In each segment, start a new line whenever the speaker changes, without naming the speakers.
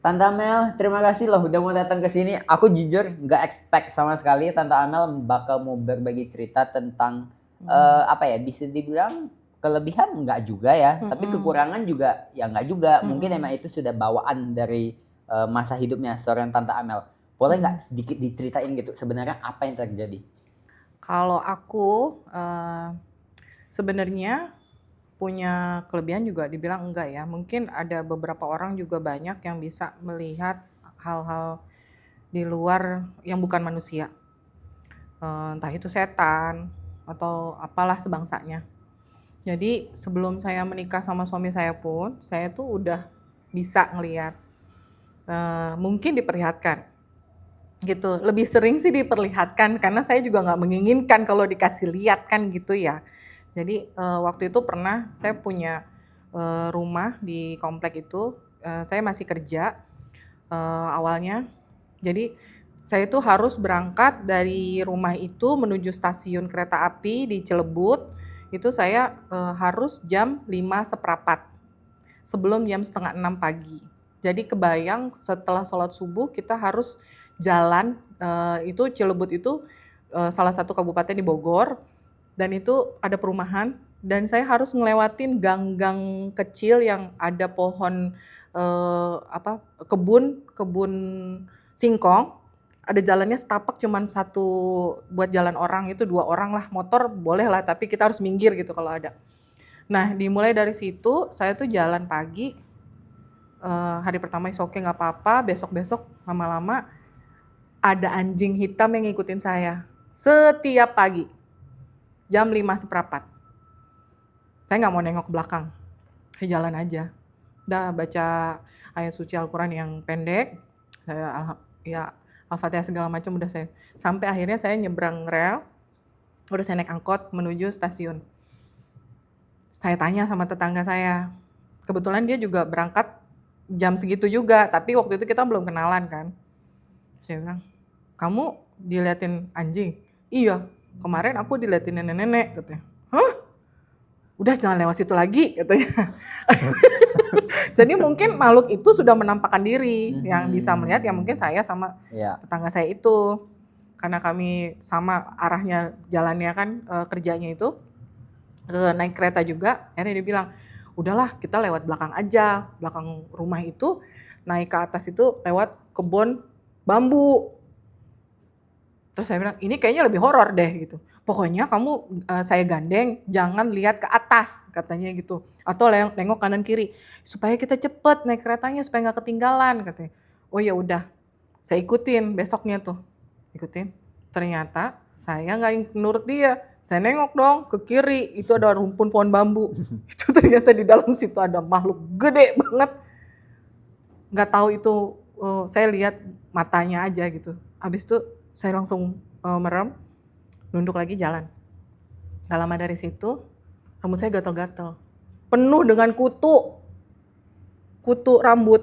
Tante Amel, terima kasih loh udah mau datang ke sini. Aku jujur nggak expect sama sekali Tante Amel bakal mau berbagi cerita tentang apa ya, bisa dibilang kelebihan nggak juga ya, tapi kekurangan juga ya nggak juga. Mungkin emang itu sudah bawaan dari masa hidupnya seorang Tante Amel. Boleh nggak sedikit diceritain gitu sebenarnya apa yang terjadi?
Kalau aku sebenarnya punya kelebihan juga dibilang enggak ya. Mungkin ada beberapa orang juga banyak yang bisa melihat hal-hal di luar yang bukan manusia. Entah itu setan atau apalah sebangsanya. Jadi sebelum saya menikah sama suami saya pun, saya tuh udah bisa ngelihat, mungkin diperlihatkan gitu. Lebih sering sih diperlihatkan karena saya juga nggak menginginkan kalau dikasih lihat kan gitu ya. Jadi waktu itu pernah saya punya rumah di komplek itu, saya masih kerja awalnya. Jadi saya itu harus berangkat dari rumah itu menuju stasiun kereta api di Cilebut. Itu saya harus jam 5:15 sebelum jam setengah 6 pagi. Jadi kebayang setelah sholat subuh kita harus jalan, itu Cilebut itu salah satu kabupaten di Bogor, dan itu ada perumahan, dan saya harus ngelewatin gang-gang kecil yang ada pohon, kebun kebun singkong, ada jalannya setapak cuman satu buat jalan orang, itu 2 orang lah, motor boleh lah tapi kita harus minggir gitu kalau ada. Nah dimulai dari situ saya tuh jalan pagi, hari pertama is oke nggak apa-apa, besok-besok lama-lama ada anjing hitam yang ngikutin saya setiap pagi jam 5:15. Saya nggak mau nengok ke belakang, saya jalan aja. Udah baca ayat suci Al-Quran yang pendek, saya ya Al-Fatihah segala macam udah saya. Sampai akhirnya saya nyebrang rel, udah saya naik angkot menuju stasiun. Saya tanya sama tetangga saya, kebetulan dia juga berangkat jam segitu juga, tapi waktu itu kita belum kenalan kan. Saya bilang, kamu diliatin anjing? Iya, kemarin aku diliatin nenek-nenek katanya. Hah? Udah jangan lewat situ lagi katanya. Jadi mungkin makhluk itu sudah menampakkan diri, yang bisa melihat ya mungkin saya sama tetangga saya itu. Karena kami sama arahnya jalannya kan, kerjanya itu naik kereta juga, akhirnya dia bilang, udahlah kita lewat belakang aja, belakang rumah itu, naik ke atas itu lewat kebun bambu. Terus saya bilang, ini kayaknya lebih horor deh gitu. Pokoknya kamu saya gandeng, jangan lihat ke atas katanya gitu. Atau nengok kanan kiri, supaya kita cepet naik keretanya supaya nggak ketinggalan katanya. Oh ya udah, saya ikutin besoknya tuh, ikutin. Ternyata saya nggak nurut dia. Saya nengok dong ke kiri, itu ada rumpun pohon bambu. Itu ternyata di dalam situ ada makhluk gede banget. Nggak tahu itu, saya lihat matanya aja gitu. Habis itu saya langsung merem, nunduk lagi jalan. Gak lama dari situ, rambut saya gatal-gatal. Penuh dengan kutu rambut.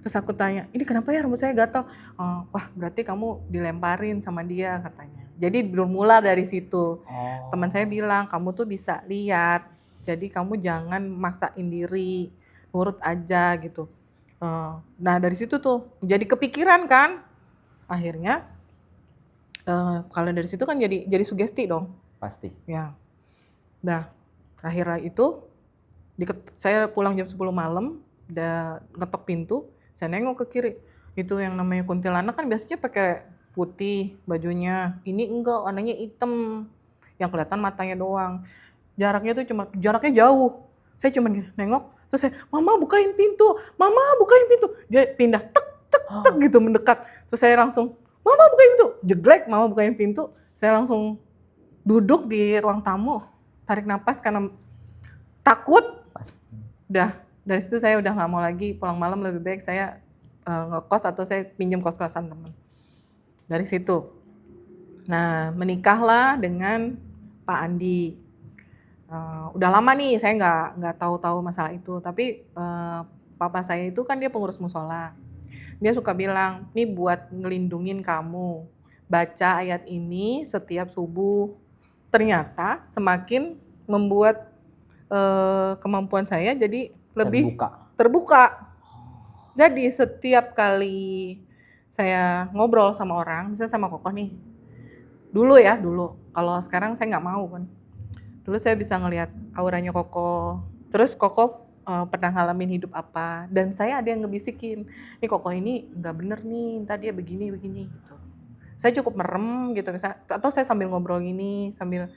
Terus aku tanya, ini kenapa ya rambut saya gatal? Wah berarti kamu dilemparin sama dia katanya. Jadi bermula dari situ. Teman saya bilang, kamu tuh bisa lihat, jadi kamu jangan maksain diri, nurut aja gitu. Nah dari situ tuh jadi kepikiran kan, akhirnya kalau dari situ kan jadi sugesti dong.
Pasti.
Ya. Nah, terakhir itu saya pulang jam 10 malam, udah ngetok pintu, saya nengok ke kiri. Itu yang namanya kuntilanak kan biasanya pakai putih bajunya. Ini enggak, warnanya hitam. Yang kelihatan matanya doang. Jaraknya jauh. Saya cuma nengok, terus saya, "Mama bukain pintu, Mama bukain pintu." Dia pindah tek tek tek gitu mendekat. Terus saya langsung, "Mama bukain pintu." Jeglek, Mama bukain pintu. Saya langsung duduk di ruang tamu, tarik napas karena takut. Udah dari situ saya udah nggak mau lagi pulang malam, lebih baik saya ngekos atau saya pinjam kos-kosan teman. Dari situ, nah menikahlah dengan Pak Andi. Udah lama nih saya nggak tahu-tahu masalah itu, tapi papa saya itu kan dia pengurus musola. Dia suka bilang, nih buat ngelindungin kamu, baca ayat ini setiap subuh. Ternyata semakin membuat kemampuan saya jadi lebih terbuka. Jadi setiap kali saya ngobrol sama orang, misalnya sama Kokoh nih, dulu. Kalau sekarang saya nggak mau kan. Dulu saya bisa ngelihat auranya Kokoh. Terus Kokoh pernah ngalamin hidup apa. Dan saya ada yang ngebisikin, nih Kokoh ini nggak bener nih, ntar dia begini gitu. Saya cukup merem gitu, misalnya, atau saya sambil ngobrol gini, sambil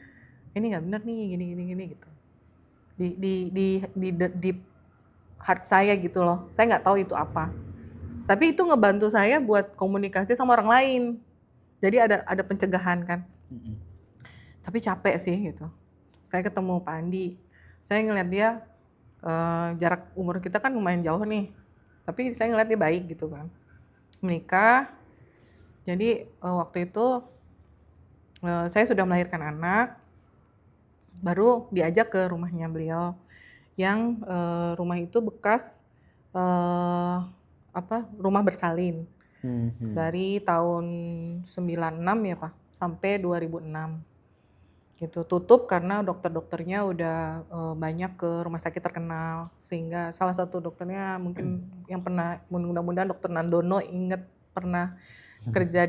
ini nggak bener nih, gini gitu. Di deep heart saya gitu loh. Saya nggak tahu itu apa. Tapi itu ngebantu saya buat komunikasi sama orang lain. Jadi ada pencegahan kan. Tapi capek sih gitu. Saya ketemu Pak Andi, saya ngeliat dia jarak umur kita kan lumayan jauh nih. Tapi saya ngeliat dia baik gitu kan. Menikah. Jadi waktu itu saya sudah melahirkan anak. Baru diajak ke rumahnya beliau. Yang rumah itu bekas rumah bersalin. Dari tahun 96 ya Pak, sampai 2006 gitu. Tutup karena dokter-dokternya udah banyak ke rumah sakit terkenal, sehingga salah satu dokternya mungkin yang pernah, mudah-mudahan dokter Nandono inget, pernah kerja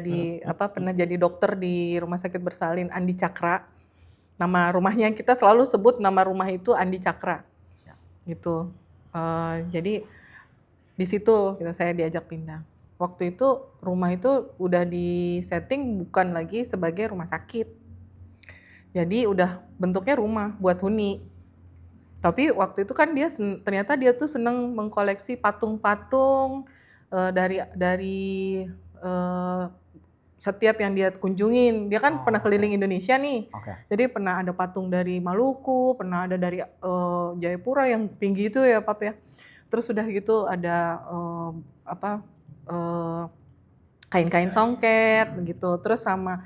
pernah jadi dokter di rumah sakit bersalin, Andi Cakra. Nama rumahnya kita selalu sebut nama rumah itu Andi Cakra gitu. Jadi di situ gitu, saya diajak pindah. Waktu itu rumah itu udah di setting bukan lagi sebagai rumah sakit. Jadi udah bentuknya rumah buat huni. Tapi waktu itu kan ternyata dia tuh seneng mengkoleksi patung-patung dari setiap yang dia kunjungin. Dia kan pernah keliling Indonesia nih. Jadi pernah ada patung dari Maluku, pernah ada dari Jayapura yang tinggi itu ya Pap ya. Terus udah gitu ada kain-kain songket begitu. Terus sama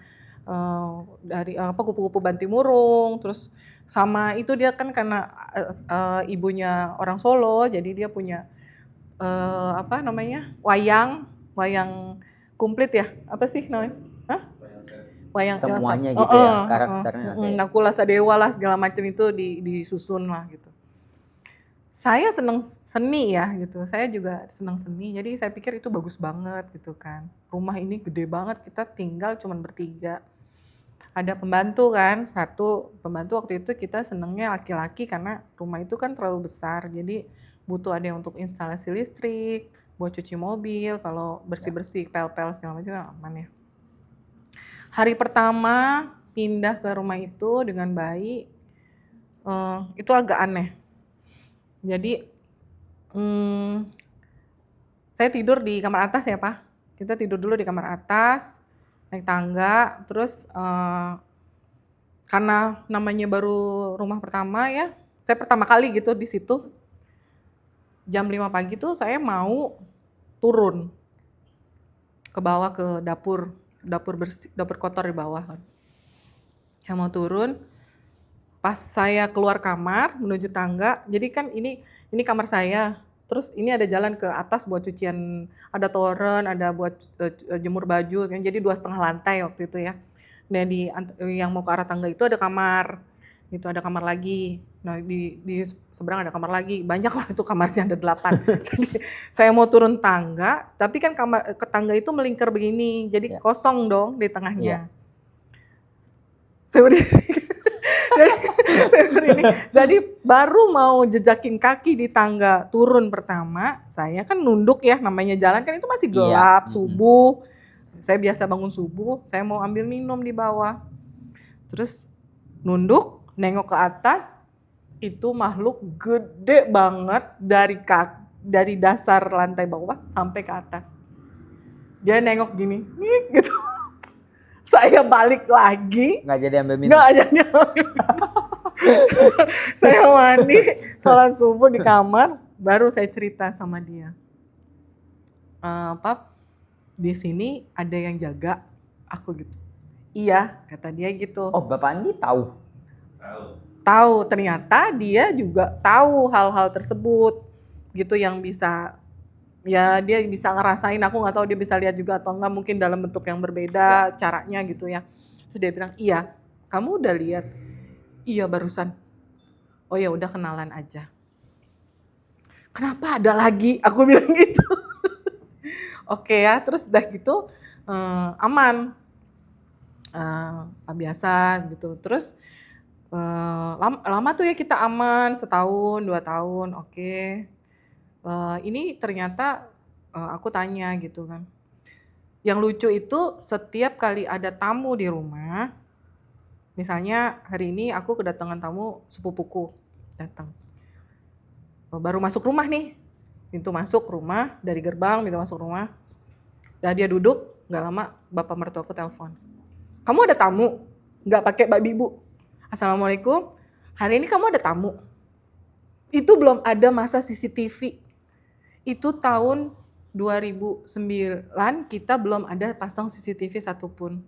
dari kupu-kupu Bantimurung. Terus sama itu dia kan karena ibunya orang Solo, jadi dia punya wayang komplit ya. Apa sih namanya? Wayang
semuanya gitu ya karakternya.
Nakula Sadewa lah segala macam itu disusun lah gitu. Saya seneng seni ya gitu, saya juga seneng seni, jadi saya pikir itu bagus banget gitu kan. Rumah ini gede banget, kita tinggal cuman bertiga. Ada pembantu kan, satu pembantu waktu itu kita senengnya laki-laki karena rumah itu kan terlalu besar, jadi butuh ada yang untuk instalasi listrik, buat cuci mobil, kalau bersih-bersih, pel-pel segala macam aman ya. Hari pertama pindah ke rumah itu dengan bayi, itu agak aneh. Jadi saya tidur di kamar atas ya Pak. Kita tidur dulu di kamar atas, naik tangga, terus karena namanya baru rumah pertama ya, saya pertama kali gitu di situ. Jam 5 pagi tuh saya mau turun ke bawah ke dapur bersih, dapur kotor di bawah kan. Saya mau turun. Pas saya keluar kamar menuju tangga, jadi kan ini kamar saya, terus ini ada jalan ke atas buat cucian, ada toren, ada buat jemur baju, jadi 2,5 lantai waktu itu ya. Nah yang mau ke arah tangga itu ada kamar, itu ada kamar lagi. Nah di seberang ada kamar lagi, banyak lah itu kamarnya, ada 8. Jadi saya mau turun tangga, tapi kan kamar ke tangga itu melingkar begini, jadi kosong dong di tengahnya. Saya berdiri. Jadi baru mau jejakin kaki di tangga turun pertama, saya kan nunduk ya, namanya jalan kan itu masih gelap, subuh. Saya biasa bangun subuh, saya mau ambil minum di bawah. Terus nunduk, nengok ke atas, itu makhluk gede banget dari dasar lantai bawah sampai ke atas. Dia nengok gini, gitu. Saya balik lagi.
Nggak jadi ambil minum.
Nggak jadi ambil minum. Saya mandi, sholat subuh di kamar, baru saya cerita sama dia. Pap, di sini ada yang jaga aku gitu. Iya, kata dia gitu.
Oh, Bapak Andi tahu?
Tahu, ternyata dia juga tahu hal-hal tersebut. Gitu yang bisa, ya dia bisa ngerasain, aku nggak tahu dia bisa lihat juga atau enggak, mungkin dalam bentuk yang berbeda caranya gitu ya. Terus dia bilang, iya, kamu udah lihat? Iya barusan. Oh ya udah kenalan aja. Kenapa ada lagi? Aku bilang gitu. Oke ya, terus udah gitu aman. Biasa gitu. Terus lama tuh ya kita aman, setahun, 2 tahun, oke. Ini ternyata aku tanya gitu kan. Yang lucu itu setiap kali ada tamu di rumah, misalnya hari ini aku kedatangan tamu sepupuku datang. Baru masuk rumah nih, pintu masuk rumah, dari gerbang pintu masuk rumah. Udah dia duduk, nggak lama bapak mertuaku telepon. Kamu ada tamu? Nggak pakai babi bu. Assalamualaikum, hari ini kamu ada tamu. Itu belum ada masa CCTV. Itu tahun 2009 kita belum ada pasang CCTV satupun.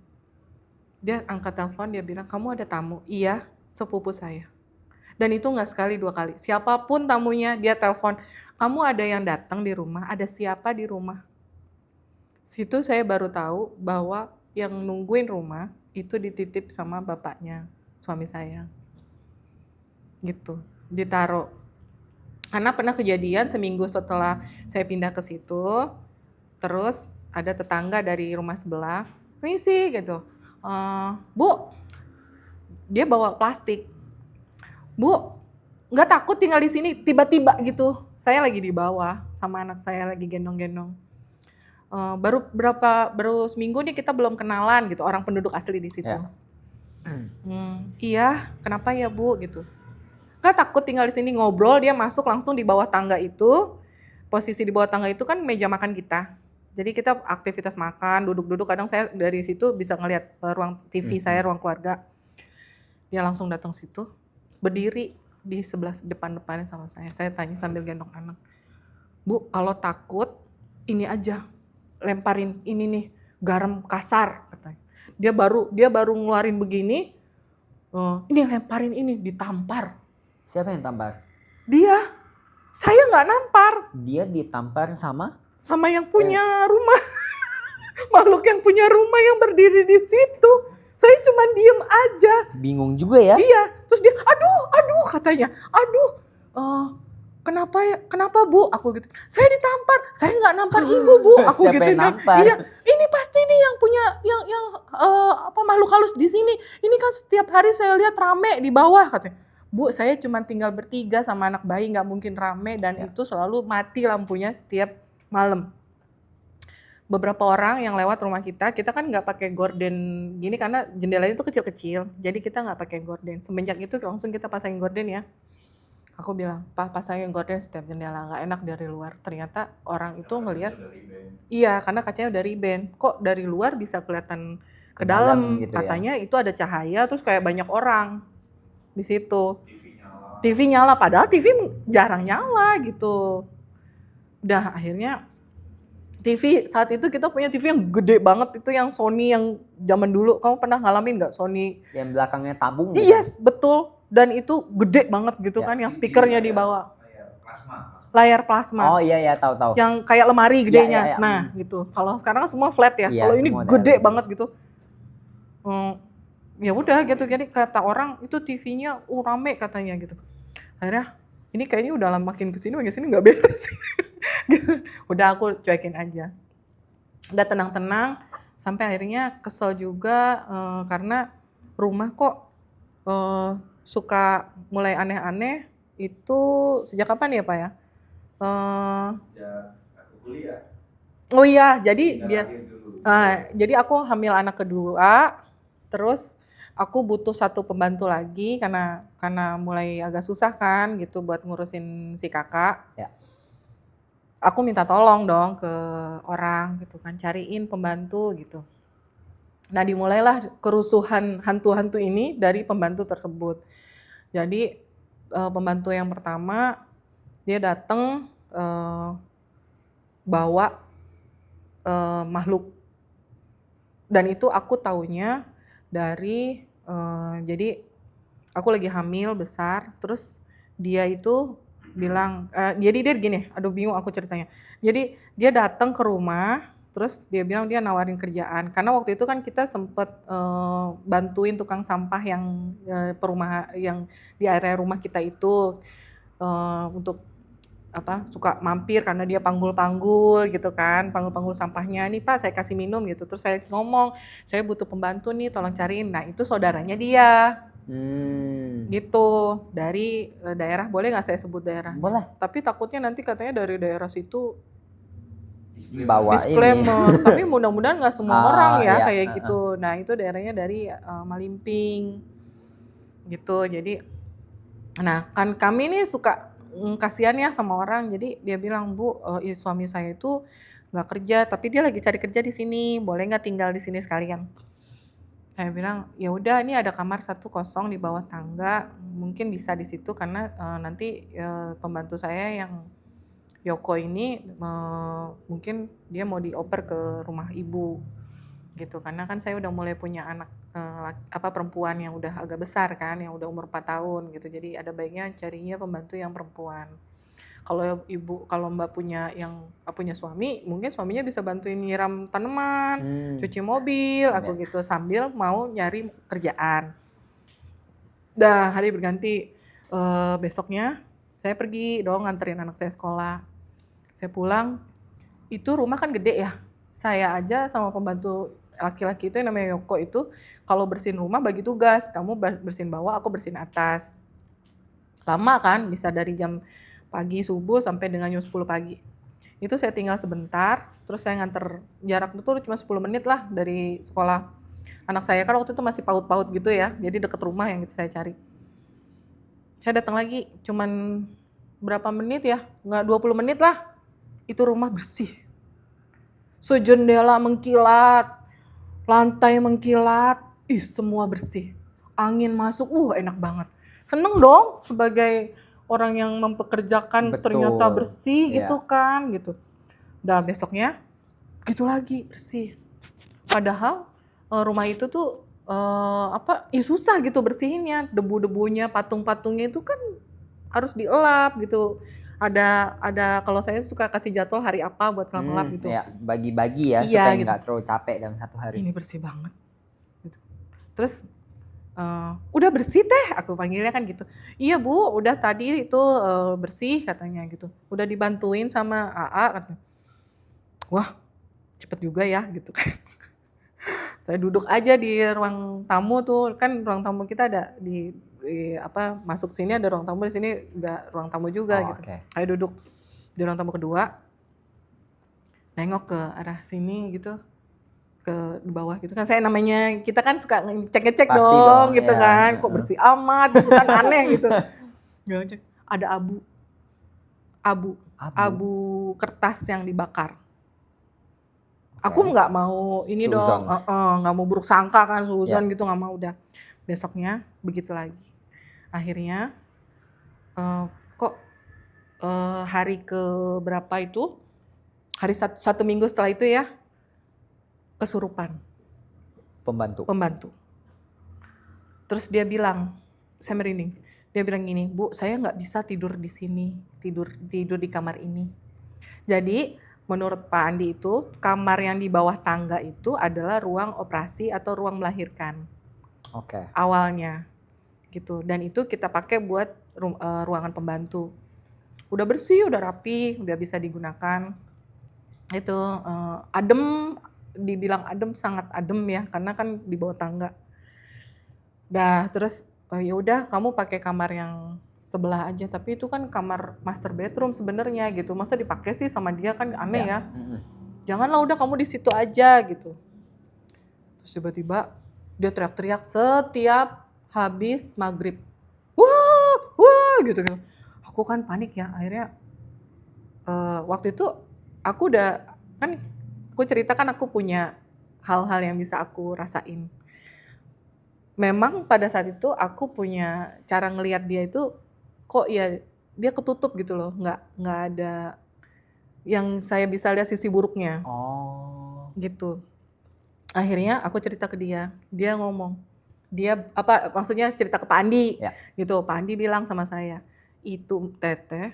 Dia angkat telepon, dia bilang, kamu ada tamu? Iya, sepupu saya. Dan itu nggak sekali 2 kali. Siapapun tamunya, dia telepon, kamu ada yang datang di rumah, ada siapa di rumah? Situ saya baru tahu bahwa yang nungguin rumah itu dititip sama bapaknya, suami saya. Gitu, ditaruh. Karena pernah kejadian seminggu setelah saya pindah ke situ, terus ada tetangga dari rumah sebelah, permisi gitu, Bu, dia bawa plastik, Bu, nggak takut tinggal di sini, tiba-tiba gitu, saya lagi di bawah sama anak saya lagi gendong-gendong. Baru seminggu nih kita belum kenalan gitu, orang penduduk asli di situ.
Ya.
Iya, kenapa ya Bu gitu? Gak takut tinggal di sini, ngobrol, dia masuk langsung di bawah tangga itu. Posisi di bawah tangga itu kan meja makan kita. Jadi kita aktivitas makan, duduk-duduk, kadang saya dari situ bisa ngelihat ruang TV saya, ruang keluarga. Dia langsung datang situ, berdiri di sebelah depan-depannya sama saya. Saya tanya sambil gendong anak, Bu, kalau takut ini aja, lemparin ini nih, garam kasar katanya. Dia baru ngeluarin begini, ini lemparin ini, ditampar.
Siapa yang tampar?
Dia, saya nggak nampar.
Dia ditampar
Sama yang punya rumah. Makhluk yang punya rumah yang berdiri di situ. Saya cuma diem aja.
bingung juga ya.
Iya, terus dia, aduh katanya. Aduh, kenapa Bu? Aku gitu. Saya ditampar. Saya nggak nampar ibu Bu. Aku
Siapa
gitu
yang
kan.
nampar?
Iya, ini pasti nih yang punya yang makhluk halus di sini. Ini kan setiap hari saya lihat rame di bawah katanya. Bu, saya cuma tinggal bertiga sama anak bayi, nggak mungkin rame dan itu selalu mati lampunya setiap malam. Beberapa orang yang lewat rumah kita kan nggak pakai gorden gini karena jendelanya itu kecil-kecil, jadi kita nggak pakai gorden. Semenjak itu langsung kita pasangin gorden ya. Aku bilang, Pak, pasangin gorden setiap jendela, nggak enak dari luar. Ternyata orang itu ngelihat, iya karena kacanya udah riben. Kok dari luar bisa kelihatan ke dalam?
gitu
Katanya itu ada cahaya, terus kayak banyak orang di situ. TV nyala, padahal TV jarang nyala gitu. Udah akhirnya TV saat itu kita punya TV yang gede banget, itu yang Sony yang zaman dulu. Kamu pernah ngalamin nggak Sony?
Yang belakangnya tabung. Gitu.
Yes, betul. Dan itu gede banget gitu kan, yang speakernya di bawah. Layar plasma.
Oh iya tahu.
Yang kayak lemari gedenya.
Iya.
Nah, gitu. Kalau sekarang kan semua flat ya.
Iya,
Kalau ini gede banget gitu. Ya udah gitu, jadi kata orang itu TV-nya rame katanya gitu. Akhirnya ini kayaknya udah makin kesini nggak beres. Gitu. Udah aku cuekin aja. Udah tenang-tenang sampai akhirnya kesel juga karena rumah kok suka mulai aneh-aneh. Itu sejak kapan ya Pak ya?
Sejak aku kuliah.
Oh iya, jadi aku hamil anak kedua, terus aku butuh satu pembantu lagi karena mulai agak susah kan gitu buat ngurusin si kakak.
Ya.
Aku minta tolong dong ke orang gitu kan, cariin pembantu gitu. Nah dimulailah kerusuhan hantu-hantu ini dari pembantu tersebut. Jadi pembantu yang pertama dia datang bawa makhluk. Dan itu aku taunya dari jadi aku lagi hamil besar, terus dia itu bilang, jadi dia gini, aduh bingung aku ceritanya. Jadi dia datang ke rumah, terus dia bilang dia nawarin kerjaan. Karena waktu itu kan kita sempet bantuin tukang sampah yang perumahan yang di area rumah kita itu untuk suka mampir karena dia panggul-panggul gitu kan, panggul-panggul sampahnya, nih Pak saya kasih minum gitu, terus saya ngomong, saya butuh pembantu nih tolong cariin, nah itu saudaranya dia gitu, dari daerah, boleh nggak saya sebut daerah?
Boleh.
Tapi takutnya nanti katanya dari daerah situ
Bawa
disclaimer, tapi mudah-mudahan nggak semua orang ya
iya.
kayak gitu. Nah itu daerahnya dari Malimping gitu, jadi nah kan kami nih suka kasihan ya sama orang, jadi dia bilang, Bu, suami saya itu nggak kerja, tapi dia lagi cari kerja di sini, boleh nggak tinggal di sini sekalian? Saya bilang, ya udah, ini ada kamar 1 kosong di bawah tangga, mungkin bisa di situ karena nanti pembantu saya yang Yoko ini mungkin dia mau dioper ke rumah ibu gitu, karena kan saya udah mulai punya anak perempuan yang udah agak besar kan, yang udah umur 4 tahun gitu, jadi ada baiknya carinya pembantu yang perempuan. Kalau Mbak punya suami, mungkin suaminya bisa bantuin nyiram tanaman, cuci mobil, aku gitu, sambil mau nyari kerjaan. Dah hari berganti, besoknya saya pergi dong nganterin anak saya sekolah. Saya pulang, itu rumah kan gede ya, saya aja sama pembantu laki-laki itu yang namanya Yoko itu, kalau bersihin rumah bagi tugas, kamu bersihin bawah, aku bersihin atas. Lama kan, bisa dari jam pagi subuh sampai dengan jam 10 pagi. Itu saya tinggal sebentar, terus saya nganter, jarak itu cuma 10 menit lah dari sekolah. Anak saya kan waktu itu masih paut-paut gitu ya, jadi deket rumah yang saya cari. Saya datang lagi, cuman berapa menit ya, nggak 20 menit lah, itu rumah bersih. Jendela mengkilat, lantai mengkilat, semua bersih. Angin masuk, enak banget. Seneng dong sebagai orang yang mempekerjakan. Betul. Ternyata bersih gitu kan gitu. Udah besoknya gitu lagi bersih. Padahal rumah itu tuh susah gitu bersihinnya, debu-debunya, patung-patungnya itu kan harus dielap gitu. Ada kalau saya suka kasih jadwal hari apa buat ngelap gitu.
Ya, bagi-bagi ya,
iya,
supaya
gitu.
Nggak terlalu capek dalam satu hari.
Ini bersih banget. Gitu. Terus udah bersih teh, aku panggilnya kan gitu. Iya Bu, udah tadi itu bersih katanya gitu. Udah dibantuin sama AA katanya. Wah, cepet juga ya gitu kan. Saya duduk aja di ruang tamu tuh, kan ruang tamu kita ada di masuk sini ada ruang tamu, di sini udah ruang tamu juga gitu.
Okay.
Saya duduk di ruang tamu kedua, nengok ke arah sini gitu, ke bawah gitu kan, saya namanya kita kan suka ngecek dong gitu ya, kan, kok bersih amat gitu kan, aneh gitu. Ada abu kertas yang dibakar. Aku nggak mau ini dong, nggak mau buruk sangka kan, suzon gitu, nggak mau. Udah besoknya begitu lagi. Akhirnya hari ke berapa itu, hari satu minggu setelah itu ya, kesurupan pembantu. Terus dia bilang, saya merinding, dia bilang gini, Bu, saya nggak bisa tidur di sini, tidur di kamar ini. Jadi menurut Pak Andi itu, kamar yang di bawah tangga itu adalah ruang operasi atau ruang melahirkan.
Oke.
Awalnya gitu, dan itu kita pakai buat ruangan pembantu. Udah bersih, udah rapi, udah bisa digunakan. Itu adem, dibilang adem, sangat adem ya, karena kan di bawah tangga. Dah terus ya udah kamu pakai kamar yang sebelah aja, tapi itu kan kamar master bedroom sebenarnya gitu, masa dipakai sih sama dia, kan aneh ya. Janganlah, udah kamu di situ aja gitu. Terus tiba-tiba dia teriak-teriak setiap habis maghrib, wah gitu kan. Aku kan panik ya, akhirnya waktu itu aku udah kan, aku ceritakan aku punya hal-hal yang bisa aku rasain. Memang pada saat itu aku punya cara ngelihat dia itu, kok ya dia ketutup gitu loh, nggak ada yang saya bisa lihat sisi buruknya. Gitu. Akhirnya aku cerita ke dia ngomong, maksudnya cerita ke Pak Andi, gitu. Pak Andi bilang sama saya, itu Teteh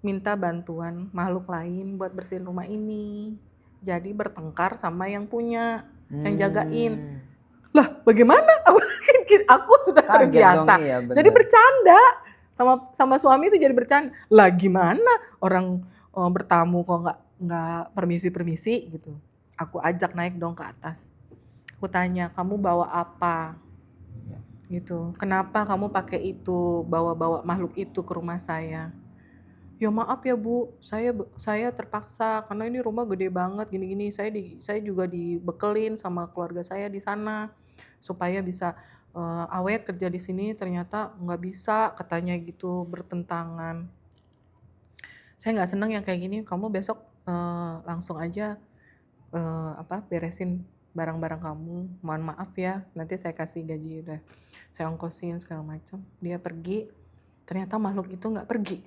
minta bantuan makhluk lain buat bersihin rumah ini, jadi bertengkar sama yang punya, yang jagain. Lah bagaimana? Aku sudah terbiasa, jadi bercanda. sama suami itu jadi bercanda. Lah gimana orang bertamu kok nggak permisi gitu. Aku ajak naik dong ke atas. Aku tanya, kamu bawa apa? Gitu. Kenapa kamu pakai itu, bawa makhluk itu ke rumah saya? Ya maaf ya Bu, saya terpaksa karena ini rumah gede banget gini-gini. Saya juga dibekelin sama keluarga saya di sana supaya bisa awet kerja di sini, ternyata nggak bisa katanya gitu, bertentangan. Saya nggak seneng yang kayak gini. Kamu besok langsung aja beresin barang-barang kamu. Mohon maaf ya, nanti saya kasih gaji, udah saya ongkosin segala macam. Dia pergi, ternyata makhluk itu nggak pergi.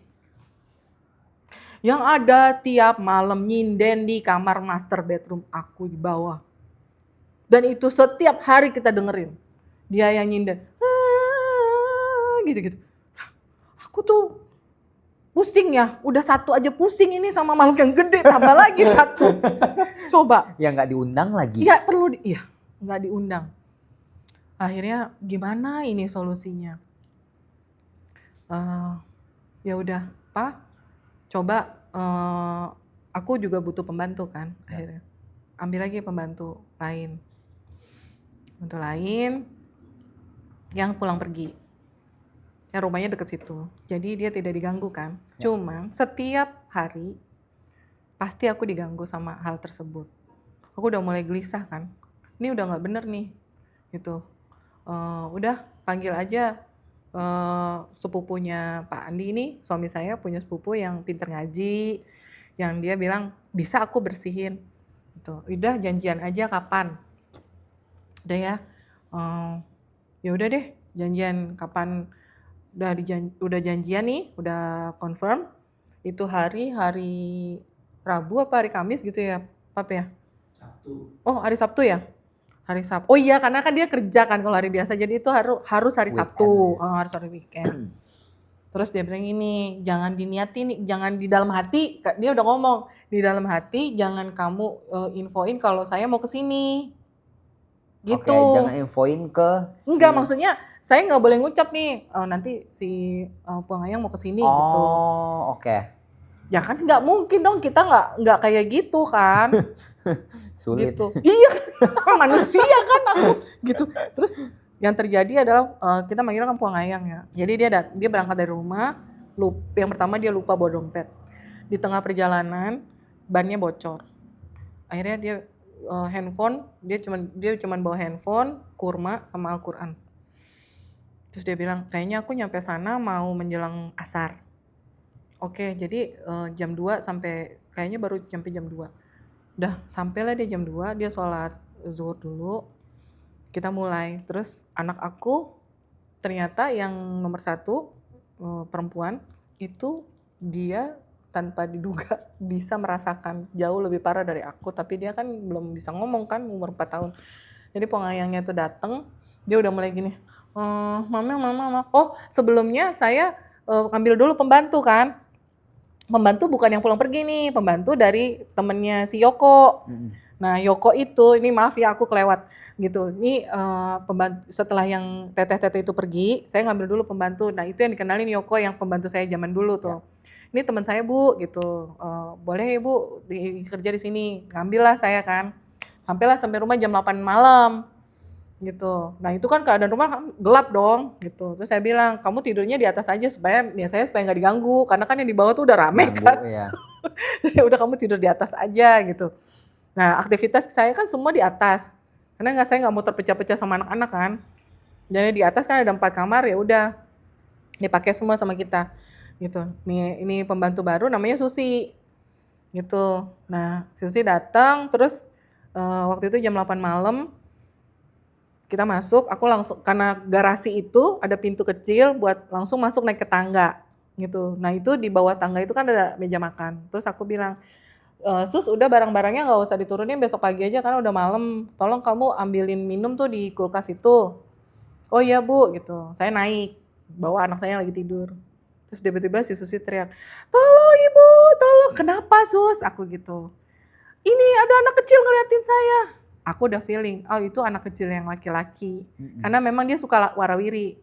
Yang ada tiap malam nyinden di kamar master bedroom aku di bawah. Dan itu setiap hari kita dengerin. Dia yang nyinden. Gitu-gitu. Aku tuh pusing ya. Udah satu aja pusing ini sama makhluk yang gede. Tambah lagi satu. Coba.
Ya nggak diundang lagi.
Iya perlu, iya nggak diundang. Akhirnya gimana ini solusinya? Ya udah Pak, coba aku juga butuh pembantu kan. Akhirnya ambil lagi pembantu lain yang pulang pergi. Yang rumahnya deket situ. Jadi dia tidak diganggu kan. Cuma setiap hari pasti aku diganggu sama hal tersebut. Aku udah mulai gelisah kan. Ini udah nggak bener nih. Gitu. Udah panggil aja sepupunya Pak Andi ini, suami saya punya sepupu yang pinter ngaji, yang dia bilang bisa aku bersihin. Gitu. Udah janjian aja kapan. Udah ya. Ya udah deh, janjian kapan. Udah janjian nih, udah confirm. Itu hari Rabu apa hari Kamis gitu ya, Pap ya?
Sabtu.
Oh, hari Sabtu ya? Hari Sabtu. Oh iya, karena kan dia kerja kan kalau hari biasa. Jadi itu harus hari Sabtu. Harus hari weekend. Terus dia bilang ini, jangan diniati nih, jangan di dalam hati. Dia udah ngomong, di dalam hati jangan kamu infoin kalau saya mau ke sini. Gitu.
Oke, jangan infoin ke
Enggak, maksudnya saya nggak boleh ngucap nih, nanti si Puang Ayang mau ke sini gitu.
Oh, oke.
Ya kan nggak mungkin dong, kita nggak kayak gitu kan.
Sulit.
Gitu. Iya, manusia kan aku gitu. Terus yang terjadi adalah kita manggil kan Puang Ayang ya. Jadi dia berangkat dari rumah, yang pertama dia lupa bawa dompet. Di tengah perjalanan bannya bocor. Akhirnya dia handphone, dia cuman bawa handphone, kurma sama Al-Qur'an. Terus dia bilang, kayaknya aku nyampe sana mau menjelang asar. Oke, jadi jam 2 sampai, kayaknya baru nyampe jam 2. Udah sampailah dia jam 2, dia sholat zuhur dulu. Kita mulai, terus anak aku ternyata yang nomor 1 perempuan itu dia tanpa diduga bisa merasakan jauh lebih parah dari aku, tapi dia kan belum bisa ngomong kan, umur 4 tahun. Jadi Puang Ayangnya itu datang, dia udah mulai gini, mama. Oh sebelumnya saya ambil dulu pembantu kan. Pembantu bukan yang pulang pergi nih, pembantu dari temennya si Yoko. Nah Yoko itu, ini maaf ya aku kelewat gitu. Ini pembantu setelah yang teteh-teteh itu pergi, saya ngambil dulu pembantu. Nah itu yang dikenalin Yoko, yang pembantu saya zaman dulu tuh. Ini teman saya Bu gitu, boleh ya Bu kerja di sini. Ngambil lah saya kan. Sampai rumah jam 8 malam gitu. Nah itu kan keadaan rumah kan gelap dong gitu. Terus saya bilang, kamu tidurnya di atas aja supaya nggak diganggu. Karena kan yang di bawah tuh udah rame kan.
Ya.
Jadi udah kamu tidur di atas aja gitu. Nah aktivitas saya kan semua di atas. Karena saya nggak mau terpecah-pecah sama anak-anak kan. Jadi di atas kan ada 4 kamar, ya udah dipakai semua sama kita gitu. Nih ini pembantu baru namanya Susi gitu. Nah Susi datang, terus waktu itu jam 8 malam kita masuk, aku langsung, karena garasi itu ada pintu kecil buat langsung masuk naik ke tangga gitu. Nah itu di bawah tangga itu kan ada meja makan. Terus aku bilang, Sus udah barang-barangnya nggak usah diturunin, besok pagi aja karena udah malam. Tolong kamu ambilin minum tuh di kulkas itu. Oh iya Bu gitu. Saya naik, bawa anak saya lagi tidur. Terus tiba-tiba si Susi teriak, tolong Ibu, tolong. Kenapa Sus? Aku gitu. Ini ada anak kecil ngeliatin saya. Aku udah feeling, oh itu anak kecil yang laki-laki. Karena memang dia suka warawiri.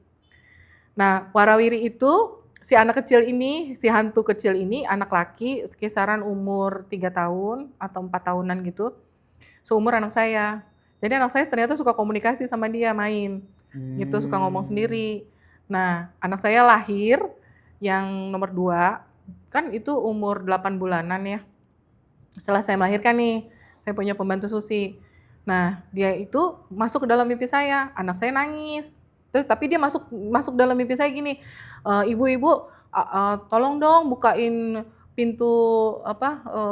Nah warawiri itu si anak kecil ini, si hantu kecil ini anak laki sekisaran umur 3 tahun atau 4 tahunan gitu. Seumur anak saya. Jadi anak saya ternyata suka komunikasi sama dia, main. Gitu, suka ngomong sendiri. Nah, anak saya lahir yang nomor 2, kan itu umur 8 bulanan ya. Setelah saya melahirkan nih, saya punya pembantu susi. Nah, dia itu masuk ke dalam mimpi saya, anak saya nangis. Terus tapi dia masuk dalam mimpi saya gini, ibu-ibu tolong dong bukain pintu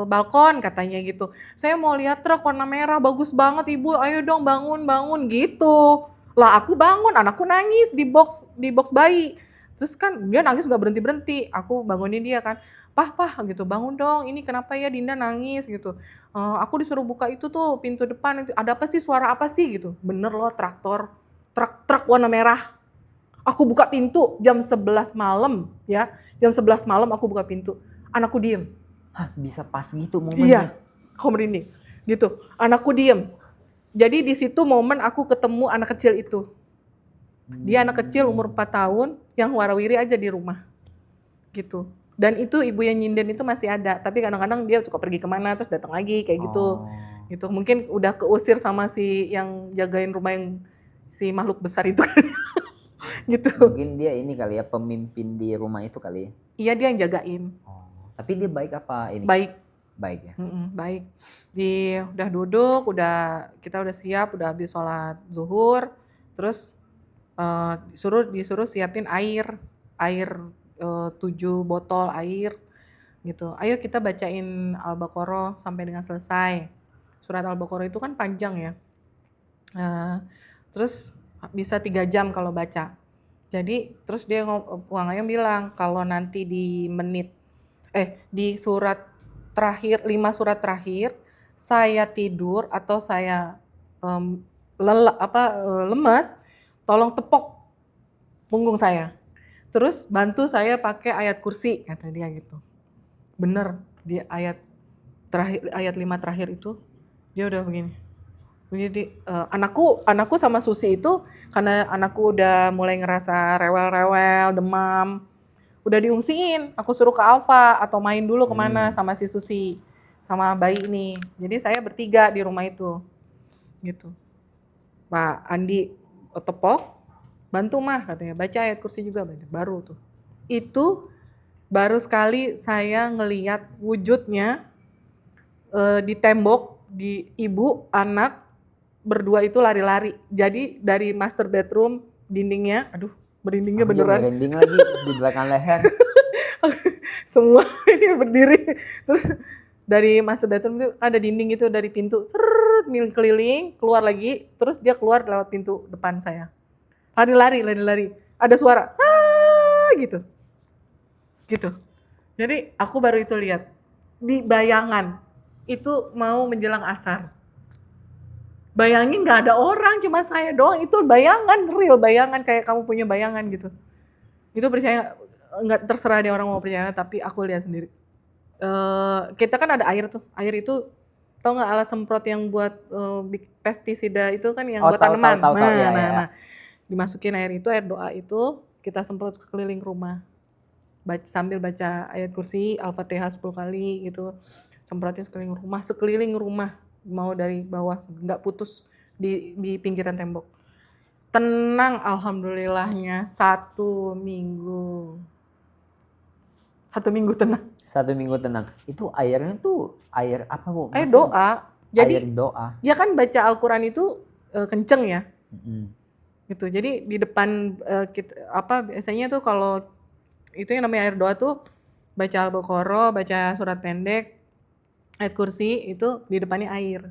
balkon katanya gitu. Saya mau lihat truk warna merah bagus banget ibu, ayo dong bangun gitu. Lah aku bangun, anakku nangis di box bayi. Terus kan dia nangis gak berhenti-berhenti, aku bangunin dia kan, pah gitu, bangun dong, ini kenapa ya Dinda nangis gitu. Aku disuruh buka itu tuh pintu depan, ada apa sih, suara apa sih gitu. Bener loh, truk warna merah. Aku buka pintu jam 11 malam ya, jam 11 malam aku buka pintu, anakku diem.
Hah, bisa pas gitu
Iya,
momennya?
aku merinding gitu, anakku diem. Jadi di situ momen aku ketemu anak kecil itu. Dia anak kecil umur 4 tahun yang warawiri aja di rumah gitu. Dan itu ibu yang nyinden itu masih ada, tapi kadang-kadang dia suka pergi kemana terus datang lagi kayak gitu. Gitu. Mungkin udah keusir sama si yang jagain rumah yang si makhluk besar itu gitu.
Mungkin dia ini kali ya, pemimpin di rumah itu kali ya.
Iya, dia yang jagain.
Tapi dia baik apa ini?
Baik
ya.
baik. Udah duduk, kita udah siap, udah habis sholat zuhur, terus disuruh siapin air 7 botol air gitu. Ayo kita bacain Al-Baqarah sampai dengan selesai. Surat Al-Baqarah itu kan panjang ya. Terus bisa 3 jam kalau baca. Jadi terus dia Wang Ayam bilang kalau nanti di surat terakhir, 5 surat terakhir saya tidur atau saya lemas, tolong tepok punggung saya. Terus bantu saya pakai ayat kursi, kata dia gitu. Bener, di ayat 5 terakhir itu dia udah begini. Jadi anakku sama Susi itu karena anakku udah mulai ngerasa rewel-rewel, demam, udah diungsiin. Aku suruh ke Alfa atau main dulu kemana sama si Susi, sama bayi ini. Jadi saya bertiga di rumah itu, gitu. Pak Andi tepok, bantu mah katanya, baca ayat kursi juga, baru tuh. Itu baru sekali saya ngelihat wujudnya di tembok, di ibu, anak, berdua itu lari-lari. Jadi dari master bedroom, dindingnya, aduh merindingnya beneran.
Merinding lagi di belakang leher.
Semua ini berdiri. Terus dari master bedroom itu ada dinding itu, dari pintu, keliling, keluar lagi, terus dia keluar lewat pintu depan saya. Lari-lari. Ada suara, gitu. Jadi aku baru itu lihat di bayangan itu mau menjelang asar. Bayangin nggak ada orang, cuma saya doang. Itu bayangan, real bayangan, kayak kamu punya bayangan gitu. Itu percaya nggak, terserah dia orang mau percaya, tapi aku lihat sendiri. Kita kan ada air tuh, air itu tau nggak alat semprot yang buat pestisida itu kan yang buat tanaman. Nah, dimasukin air doa itu kita semprot sekeliling rumah. Sambil baca ayat kursi, Al-Fatihah 10 kali gitu. Semprotin sekeliling rumah, mau dari bawah, nggak putus di pinggiran tembok. Tenang, alhamdulillahnya 1 minggu. 1 minggu tenang.
1 minggu tenang. Itu airnya tuh air apa, Bu?
Air doa. Jadi
air doa.
Ya kan baca Al-Quran itu kenceng ya. Gitu. Jadi di depan biasanya tuh kalau itu yang namanya air doa tuh baca Al-Baqarah, baca surat pendek, ayat kursi, itu di depannya air.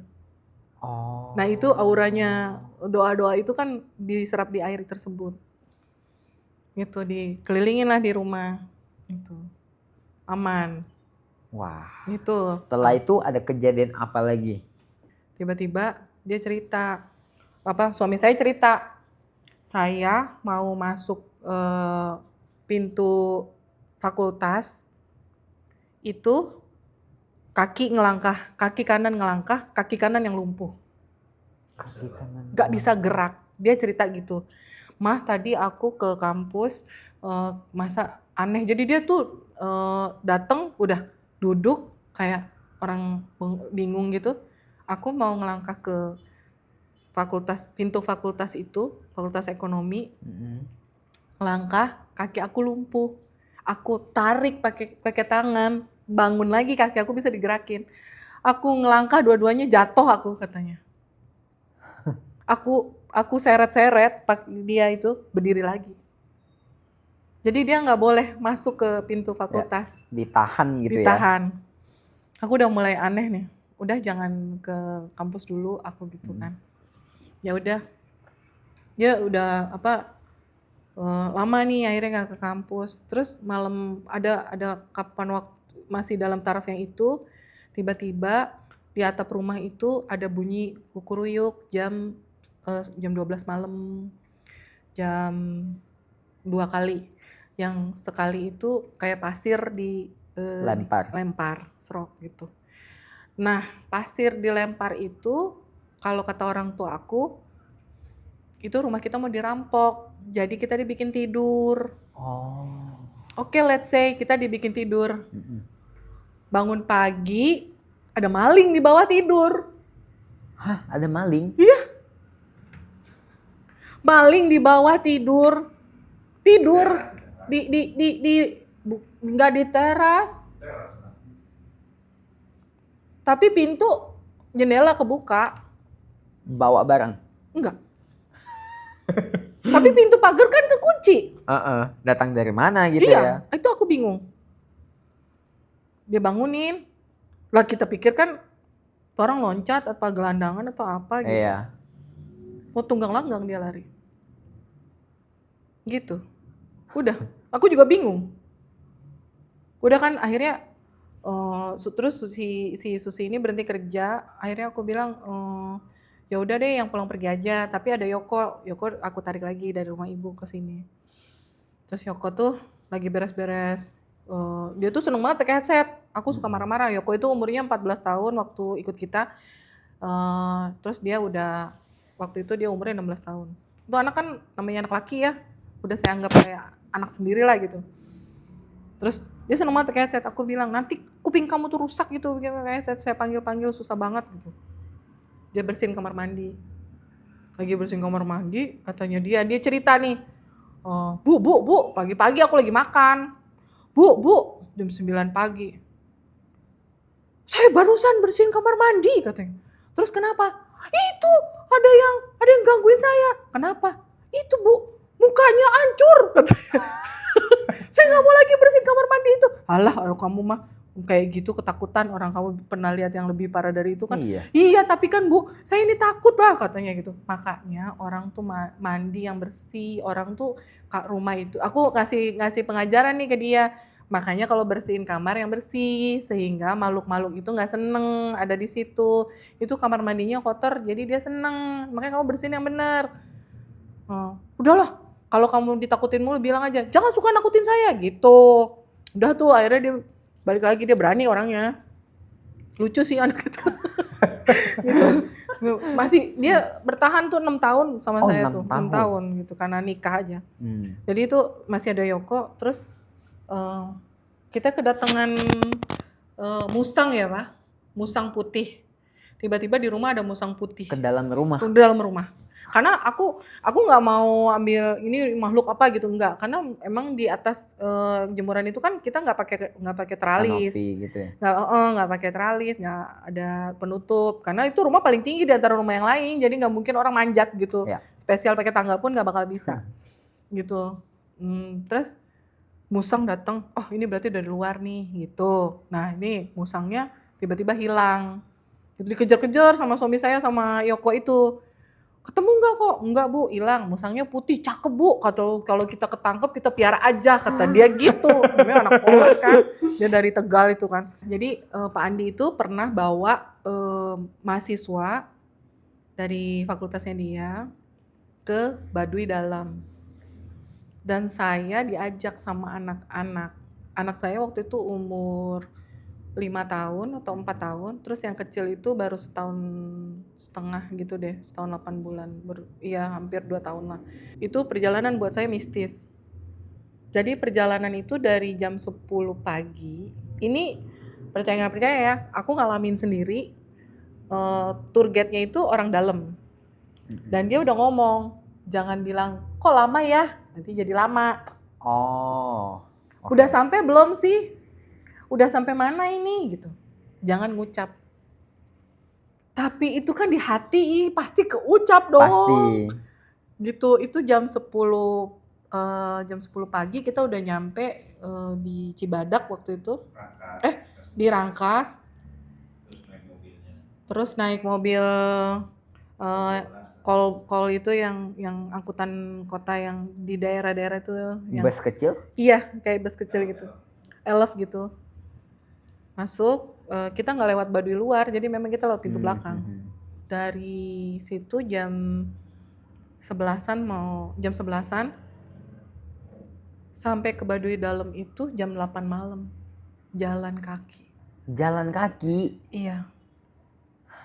Nah itu auranya doa-doa itu kan diserap di air tersebut. Gitu, dikelilingin lah di rumah. Itu aman.
Wah.
Gitu.
Setelah itu ada kejadian apa lagi?
Tiba-tiba dia cerita, suami saya cerita, saya mau masuk pintu fakultas itu kaki kanan ngelangkah, kaki kanan yang lumpuh.
Kaki kanan.
Gak bisa gerak. Dia cerita gitu. Mah tadi aku ke kampus, masa aneh. Jadi dia tuh datang udah duduk kayak orang bingung gitu. Aku mau ngelangkah ke pintu fakultas itu, fakultas ekonomi. Langkah, kaki aku lumpuh. Aku tarik pakai tangan, bangun lagi kaki aku bisa digerakin. Aku ngelangkah dua-duanya jatuh aku katanya. Aku seret-seret dia itu berdiri lagi. Jadi dia nggak boleh masuk ke pintu fakultas.
Ditahan gitu ya.
Ditahan. Aku udah mulai aneh nih. Udah jangan ke kampus dulu aku gitu kan. Ya udah. Ya udah lama nih akhirnya nggak ke kampus. Terus malam ada kapan waktu masih dalam taraf yang itu, tiba-tiba di atap rumah itu ada bunyi kukuruyuk jam 12 malam, jam 2 kali. Yang sekali itu kayak pasir lempar serok gitu. Nah pasir dilempar itu kalau kata orang tua aku itu rumah kita mau dirampok, jadi kita dibikin tidur. Oke, let's say kita dibikin tidur. Bangun pagi ada maling di bawah tidur.
Hah, ada maling?
Iya. Maling di bawah tidur. Nggak di teras. Tapi pintu jendela kebuka.
Bawa barang?
Enggak. Tapi pintu pagar kan kekunci.
Datang dari mana gitu
Iya,
ya?
itu aku bingung. Dia bangunin. Lah kita pikir kan orang loncat atau gelandangan atau apa gitu.
Iya.
Mau tunggang langgang dia lari. Gitu. Udah, aku juga bingung. Udah kan akhirnya terus si Susi ini berhenti kerja. Akhirnya aku bilang ya udah deh yang pulang pergi aja. Tapi ada Yoko aku tarik lagi dari rumah ibu ke sini. Terus Yoko tuh lagi beres-beres. Dia tuh seneng banget pakai headset. Aku suka marah-marah. Yoko itu umurnya 14 tahun waktu ikut kita. Terus dia udah waktu itu dia umurnya 16 tahun. Itu anak kan namanya anak laki ya. Udah saya anggap kayak anak sendiri lah gitu. Terus dia seneng banget pakai headset. Aku bilang nanti kuping kamu tuh rusak gitu pakai headset. Saya panggil susah banget gitu. Dia bersihin kamar mandi. Lagi bersihin kamar mandi katanya dia cerita nih. Bu, pagi-pagi aku lagi makan. Bu, jam 9 pagi. Saya barusan bersihin kamar mandi katanya. Terus kenapa? Itu ada yang gangguin saya. Kenapa? Itu Bu, mukanya hancur katanya. Saya nggak mau lagi bersihin kamar mandi itu. Alah, kamu mah kayak gitu ketakutan, orang kamu pernah lihat yang lebih parah dari itu kan. Iya tapi kan Bu, saya ini takut lah katanya gitu. Makanya orang tuh mandi yang bersih, orang tuh rumah itu. Aku ngasih pengajaran nih ke dia. Makanya kalau bersihin kamar yang bersih sehingga makhluk-makhluk itu nggak seneng ada di situ. Itu kamar mandinya kotor jadi dia seneng. Makanya kamu bersihin yang benar. Udahlah, kalau kamu ditakutin mulu bilang aja, jangan suka nakutin saya gitu. Udah tuh akhirnya dia balik lagi, dia berani orangnya. Lucu sih anak itu. Gitu. Masih dia bertahan tuh 6 tahun sama saya tuh. 6 tahun gitu karena nikah aja. Jadi itu masih ada Yoko. Terus kita kedatangan musang ya Pak. Musang putih. Tiba-tiba di rumah ada musang putih.
Ke dalam rumah?
Ke dalam rumah. Karena aku nggak mau ambil ini makhluk apa gitu, enggak, karena emang di atas jemuran itu kan kita nggak pakai teralis,
gitu ya?
nggak pakai teralis, nggak ada penutup, karena itu rumah paling tinggi di antara rumah yang lain, jadi nggak mungkin orang manjat gitu, spesial pakai tangga pun nggak bakal bisa, gitu. Terus musang datang, oh ini berarti dari luar nih, gitu. Nah ini musangnya tiba-tiba hilang, itu dikejar-kejar sama suami saya sama Yoko itu. Ketemu nggak kok? Enggak Bu, hilang. Musangnya putih, cakep Bu. Kalau kita ketangkep kita piara aja, kata dia gitu. Namanya anak polos kan. Dia dari Tegal itu kan. Jadi Pak Andi itu pernah bawa mahasiswa dari fakultasnya dia ke Baduy Dalam. Dan saya diajak sama anak-anak. Anak saya waktu itu umur 5 tahun atau 4 tahun, terus yang kecil itu baru 1,5 tahun gitu deh, 1 tahun 8 bulan, iya hampir 2 tahun lah. Itu perjalanan buat saya mistis. Jadi perjalanan itu dari jam 10 pagi. Ini percaya nggak percaya ya, aku ngalamin sendiri. Tour guide-nya itu orang dalam. Dan dia udah ngomong, jangan bilang, kok lama ya? Nanti jadi lama.
Oh. oke.
Udah sampai belum sih? Udah sampai mana ini? Gitu. Jangan ngucap. Tapi itu kan di hati, pasti keucap dong.
Pasti.
Gitu, itu jam 10 pagi kita udah nyampe di Cibadak waktu itu.
Rangkas.
Di Rangkas.
Terus naik mobilnya.
Terus naik mobil call itu yang angkutan kota yang di daerah-daerah itu yang
Bus kecil?
iya kayak bus kecil gitu, elf gitu. Masuk, kita nggak lewat Baduy luar, jadi memang kita lewat pintu belakang. Dari situ jam 11-an sampai ke Baduy dalam itu jam 8 malam. Jalan kaki.
Jalan kaki?
Iya.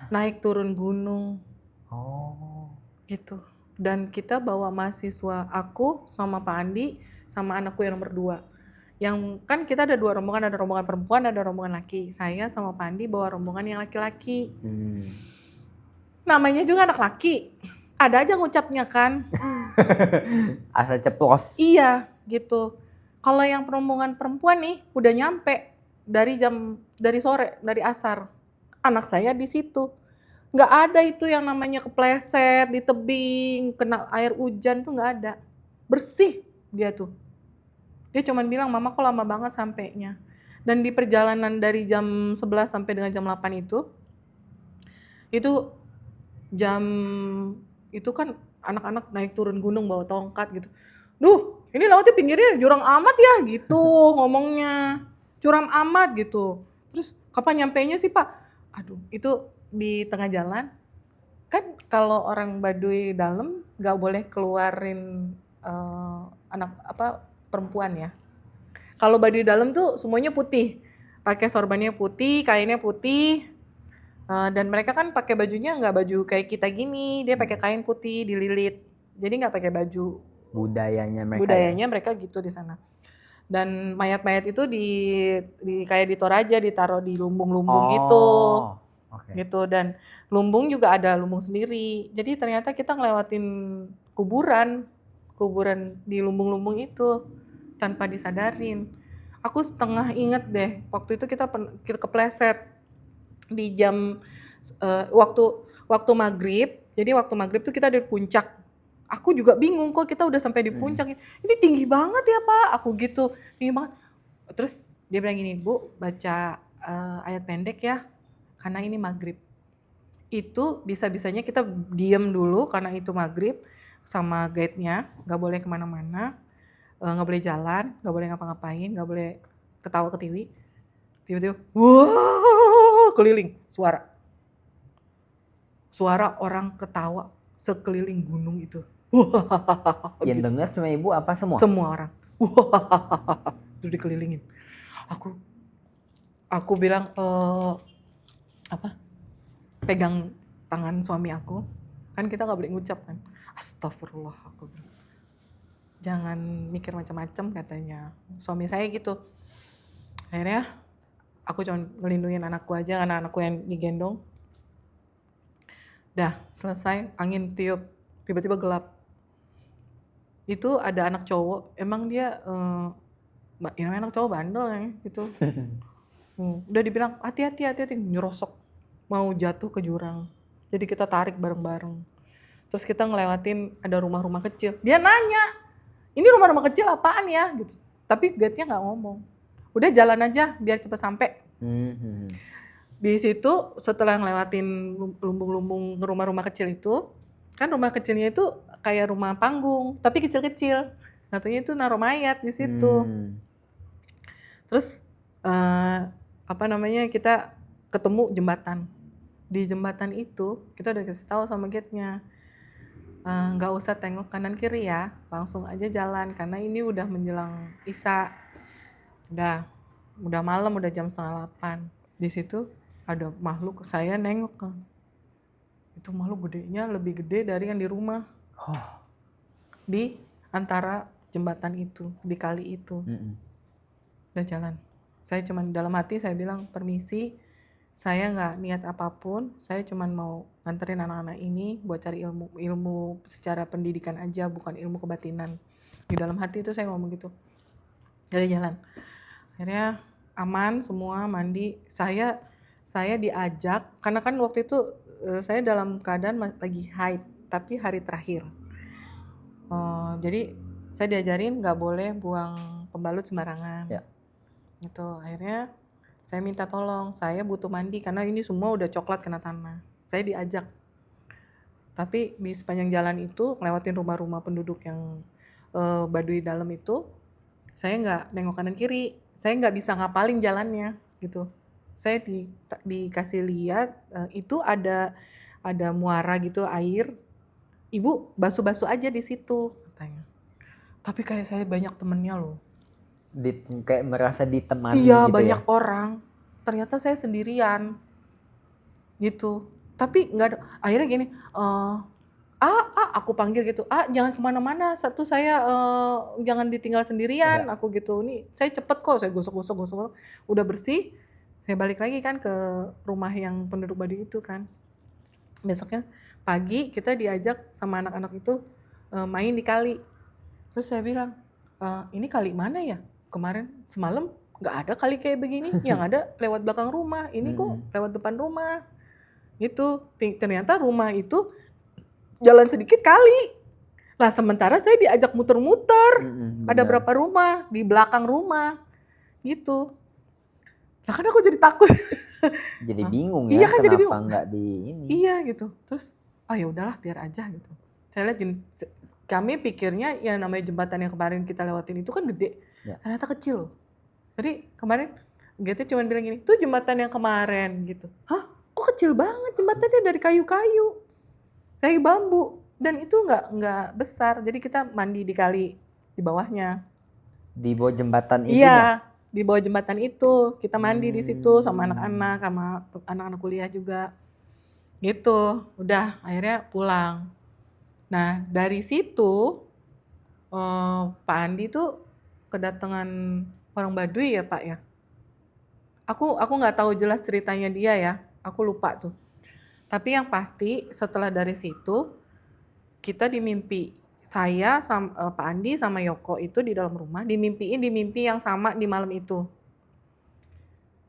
Naik turun gunung.
Oh.
Gitu. Dan kita bawa mahasiswa, aku sama Pak Andi sama anakku yang nomor 2. Yang kan kita ada 2 rombongan, ada rombongan perempuan, ada rombongan laki. Saya sama Pak Andi bawa rombongan yang laki-laki. Namanya juga anak laki. Ada aja ngucapnya kan.
Asal ceplos.
Iya, gitu. Kalau yang rombongan perempuan nih udah nyampe dari sore, dari asar. Anak saya di situ. Nggak ada itu yang namanya kepleset di tebing, kena air hujan, tuh nggak ada. Bersih dia tuh. Dia cuman bilang, mama kok lama banget sampainya. Dan di perjalanan dari jam 11 sampai dengan jam 8 itu kan anak-anak naik turun gunung bawa tongkat gitu. Duh, ini lautnya pinggirnya jurang amat ya gitu ngomongnya. Curam amat gitu. Terus kapan nyampainya sih Pak? Aduh, itu di tengah jalan. Kan kalau orang Baduy dalam nggak boleh keluarin perempuan ya. Kalau Baduy dalam tuh semuanya putih. Pakai sorbannya putih, kainnya putih. Dan mereka kan pakai bajunya nggak baju kayak kita gini. Dia pakai kain putih dililit. Jadi nggak pakai baju.
Budayanya
Mereka gitu di sana. Dan mayat-mayat itu di kayak di Toraja ditaruh di lumbung-lumbung gitu.
Okay.
Gitu. Dan lumbung juga ada lumbung sendiri. Jadi ternyata kita ngelewatin kuburan di lumbung-lumbung itu tanpa disadarin. Aku setengah inget deh, waktu itu kita kepleset di jam waktu maghrib. Jadi waktu maghrib tuh kita di puncak. Aku juga bingung kok kita udah sampai di puncak. Ini tinggi banget ya Pak, aku gitu, tinggi banget. Terus dia bilang gini, Bu baca ayat pendek ya, karena ini maghrib. Itu bisa-bisanya kita diem dulu karena itu maghrib sama guide-nya, gak boleh kemana-mana, gak boleh jalan, gak boleh ngapa-ngapain, gak boleh ketawa-ketiwi. Tiba-tiba, wah, keliling suara orang ketawa sekeliling gunung itu.
Yang
gitu.
dengar cuma ibu apa semua?
Semua orang. Terus dikelilingin. Aku bilang pegang tangan suami aku. Kan kita nggak boleh ngucap kan. Astagfirullah, aku bilang. Jangan mikir macam-macam katanya. Suami saya gitu. Akhirnya aku cuma ngelindungin anakku aja karena anakku yang digendong. Dah selesai, angin tiup, tiba-tiba gelap. Itu ada anak cowok, emang dia anak cowok bandel ya gitu. Udah dibilang hati-hati nyerosok mau jatuh ke jurang. Jadi kita tarik bareng-bareng. Terus kita ngelewatin ada rumah-rumah kecil. Dia nanya, ini rumah-rumah kecil apaan ya gitu. Tapi guide-nya nggak ngomong. Udah jalan aja biar cepat sampai. Di situ setelah ngelewatin lumbung-lumbung rumah-rumah kecil itu, kan rumah kecilnya itu kayak rumah panggung, tapi kecil-kecil. Katanya itu naruh mayat di situ. Terus kita ketemu jembatan. Di jembatan itu kita udah kasih tahu sama guide-nya, nggak usah tengok kanan kiri ya, langsung aja jalan karena ini udah menjelang Isya. Udah malam, udah jam 7:30. Di situ ada makhluk, saya nengok kan. Itu makhluk gedenya lebih gede dari yang di rumah. Di antara jembatan itu, di kali itu.
Mm-mm.
Udah jalan. Saya cuman dalam hati saya bilang permisi, saya nggak niat apapun, saya cuman mau nganterin anak-anak ini buat cari ilmu secara pendidikan aja, bukan ilmu kebatinan. Di dalam hati itu saya ngomong gitu. Jadi jalan. Akhirnya aman semua, mandi. Saya diajak karena kan waktu itu saya dalam keadaan lagi haid, tapi hari terakhir. Jadi saya diajarin nggak boleh buang pembalut sembarangan.
Ya.
Gitu. Akhirnya saya minta tolong, saya butuh mandi karena ini semua udah coklat kena tanah. Saya diajak. Tapi di sepanjang jalan itu lewatin rumah-rumah penduduk yang Baduy dalam itu, saya nggak nengok kanan kiri, saya nggak bisa ngapalin jalannya gitu. Saya dikasih lihat itu ada muara gitu air, ibu basuh-basuh aja di situ katanya. Tapi kayak saya banyak temennya loh.
Kayak merasa ditemani
Iya
gitu
banyak
ya.
orang, ternyata saya sendirian gitu. Tapi nggak ada, akhirnya gini, aku panggil gitu, jangan kemana-mana, satu saya jangan ditinggal sendirian,
Iya.
aku gitu, nih saya cepet kok, saya gosok, udah bersih, saya balik lagi kan ke rumah yang penduduk Baduy itu kan. Besoknya pagi kita diajak sama anak-anak itu main di kali, terus saya bilang, ini kali mana ya, kemarin semalam nggak ada kali kayak begini, yang ada lewat belakang rumah, ini kok lewat depan rumah, gitu. Ternyata rumah itu jalan sedikit kali. Lah sementara saya diajak muter-muter. Ada
Bener.
berapa rumah di belakang rumah. Gitu. Lah kan aku jadi takut.
Jadi bingung
Iya
ya,
kan, jadi
kenapa
bingung.
nggak di ini?
Iya gitu. Terus ya udahlah biar aja gitu. Saya lihat kami pikirnya yang namanya jembatan yang kemarin kita lewatin itu kan gede.
Ya.
Ternyata kecil loh. Jadi kemarin GT cuma bilang gini, tuh jembatan yang kemarin gitu. Hah? Kok kecil banget jembatannya, dari kayu-kayu. Kayu bambu, dan itu nggak besar, jadi kita mandi di kali di bawahnya.
Di bawah jembatan itunya.
Iya, di bawah jembatan itu kita mandi di situ sama anak-anak, sama anak-anak kuliah juga. Gitu, udah akhirnya pulang. Nah dari situ Pak Andi tuh kedatangan orang Baduy ya Pak ya. Aku nggak tahu jelas ceritanya dia ya, aku lupa tuh. Tapi yang pasti setelah dari situ kita dimimpi, saya sama Pak Andi sama Yoko itu di dalam rumah dimimpiin di mimpi yang sama di malam itu.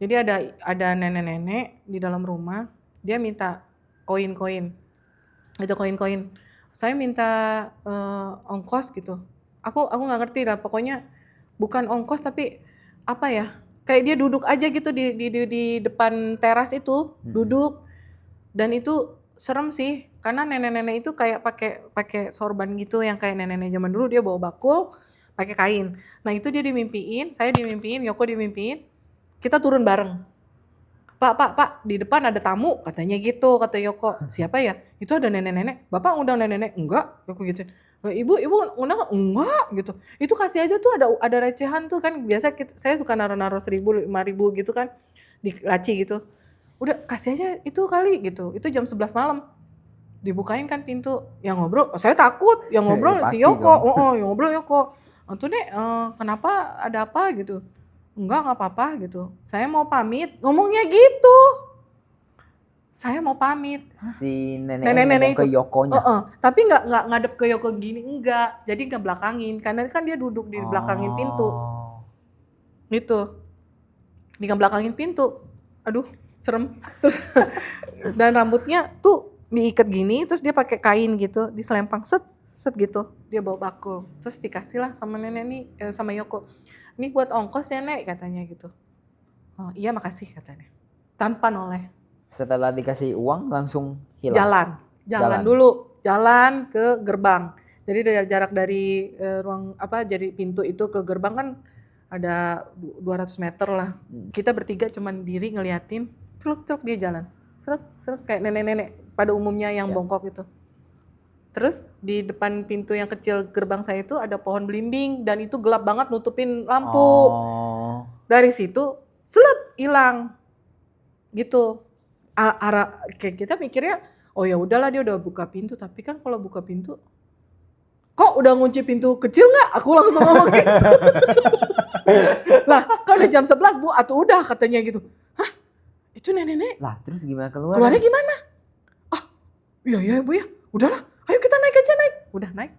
Jadi ada nenek-nenek di dalam rumah, dia minta koin-koin. Itu koin-koin. Saya minta ongkos gitu. Aku nggak ngerti lah, pokoknya bukan ongkos tapi apa ya? Kayak dia duduk aja gitu di depan teras itu, duduk. Dan itu serem sih, karena nenek-nenek itu kayak pakai sorban gitu, yang kayak nenek-nenek zaman dulu, dia bawa bakul, pakai kain. Nah itu dia dimimpiin, saya dimimpiin, Yoko dimimpiin, kita turun bareng. Pak, di depan ada tamu, katanya gitu, kata Yoko. Siapa ya? Itu ada nenek-nenek. Bapak undang nenek-nenek? Enggak, Yoko gitu. Loh, ibu undang? Enggak, gitu. Itu kasih aja tuh ada recehan tuh kan, biasa saya suka naruh-naruh 1.000, 5.000 gitu kan, di laci gitu. Udah kasih aja itu kali gitu, itu jam 11 malam. Dibukain kan pintu, yang ngobrol, saya takut, yang ngobrol si
Pasti
Yoko,
dong.
yang ngobrol Yoko. Tuh Nek, kenapa, ada apa gitu? Enggak apa-apa gitu, saya mau pamit, ngomongnya gitu. Saya mau pamit.
Si nenek
Nenek-nenek
ngomong ke
itu.
Yokonya.
Tapi nggak ngadep ke Yoko gini, enggak. Jadi nggak belakangin, karena kan dia duduk di belakangin pintu. Gitu. Di belakangin pintu. Aduh, serem. Terus dan rambutnya tuh diikat gini, terus dia pakai kain gitu, diselempang set gitu. Dia bawa bakul. Terus dikasih lah sama nenek nih, sama Yoko. Ini buat ongkos ya Nek, katanya gitu. Oh iya makasih katanya. Tanpa noleh.
Setelah dikasih uang langsung hilang.
Jalan dulu, jalan ke gerbang. Jadi jarak dari jadi pintu itu ke gerbang kan ada 200 meter lah. Kita bertiga cuman diri ngeliatin, celuk dia jalan. Celuk kayak nenek-nenek pada umumnya yang bongkok itu. Terus di depan pintu yang kecil gerbang saya itu ada pohon belimbing dan itu gelap banget nutupin lampu. Dari situ hilang. Gitu. Kayak kita mikirnya, oh ya udahlah dia udah buka pintu, tapi kan kalau buka pintu kok udah ngunci pintu kecil nggak? Aku langsung ngomong gitu. Lah, kan udah jam 11 Bu, atau udah katanya gitu. Hah? Itu nenek-nenek
Lah, terus gimana keluar?
keluarnya gimana? Ah, iya Bu ya. Udahlah, ayo kita naik aja naik. Udah naik.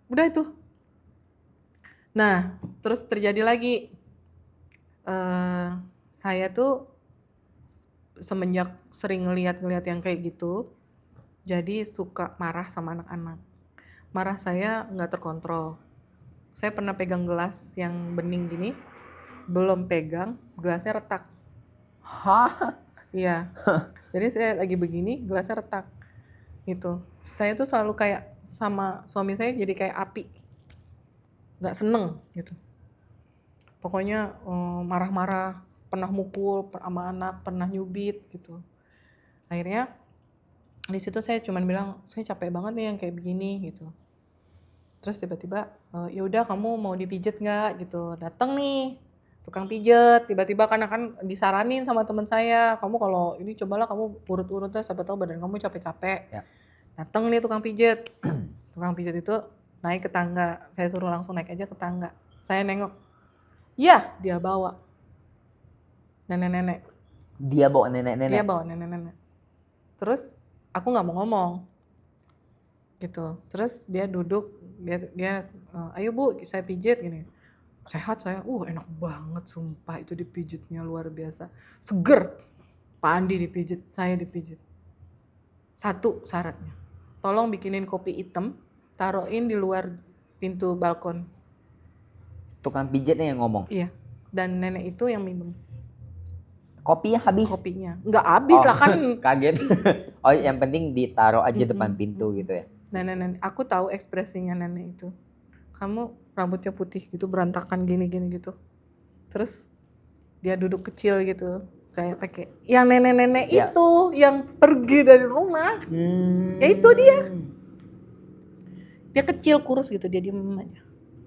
Udah itu. Nah, terus terjadi lagi. Saya tuh semenjak sering ngeliat yang kayak gitu, jadi suka marah sama anak-anak. Marah saya nggak terkontrol. Saya pernah pegang gelas yang bening gini, belum pegang, gelasnya retak.
Hah?
Iya. Jadi saya lagi begini, gelasnya retak. Gitu. Saya tuh selalu kayak sama suami saya jadi kayak api. Nggak seneng gitu. Pokoknya marah-marah, pernah mukul sama anak, pernah nyubit gitu. Akhirnya di situ saya cuman bilang, saya capek banget nih yang kayak begini gitu. Terus tiba-tiba, ya udah kamu mau dipijet nggak gitu. Datang nih tukang pijet, tiba-tiba karena kan disaranin sama teman saya, kamu kalau ini cobalah kamu urut-urut deh, siapa tahu badan kamu capek-capek.
Ya.
Datang nih tukang pijet. Tukang pijet itu naik ke tangga, saya suruh langsung naik aja ke tangga. Saya nengok, iya dia bawa nenek-nenek.
Dia bawa
Dia
nenek-nenek.
bawa nenek-nenek. Terus aku nggak mau ngomong gitu. Terus dia duduk, dia ayo Bu, saya pijit gini. Sehat saya, enak banget sumpah itu dipijitnya luar biasa. Seger. Pak Andi dipijit, saya dipijit. Satu syaratnya, tolong bikinin kopi hitam, taruhin di luar pintu balkon.
Tukang pijatnya yang ngomong.
Iya. Dan nenek itu yang minum
Kopinya habis.
kopinya. Nggak habis lah kan.
Kaget. Oh, yang penting ditaruh aja depan pintu gitu ya.
Nenek, aku tahu ekspresinya nenek itu. Kamu rambutnya putih gitu, berantakan gini-gini gitu. Terus dia duduk kecil gitu, kayak pakai yang nenek-nenek
Ya.
itu yang pergi dari rumah. Ya itu dia. Dia kecil kurus gitu, dia diem aja.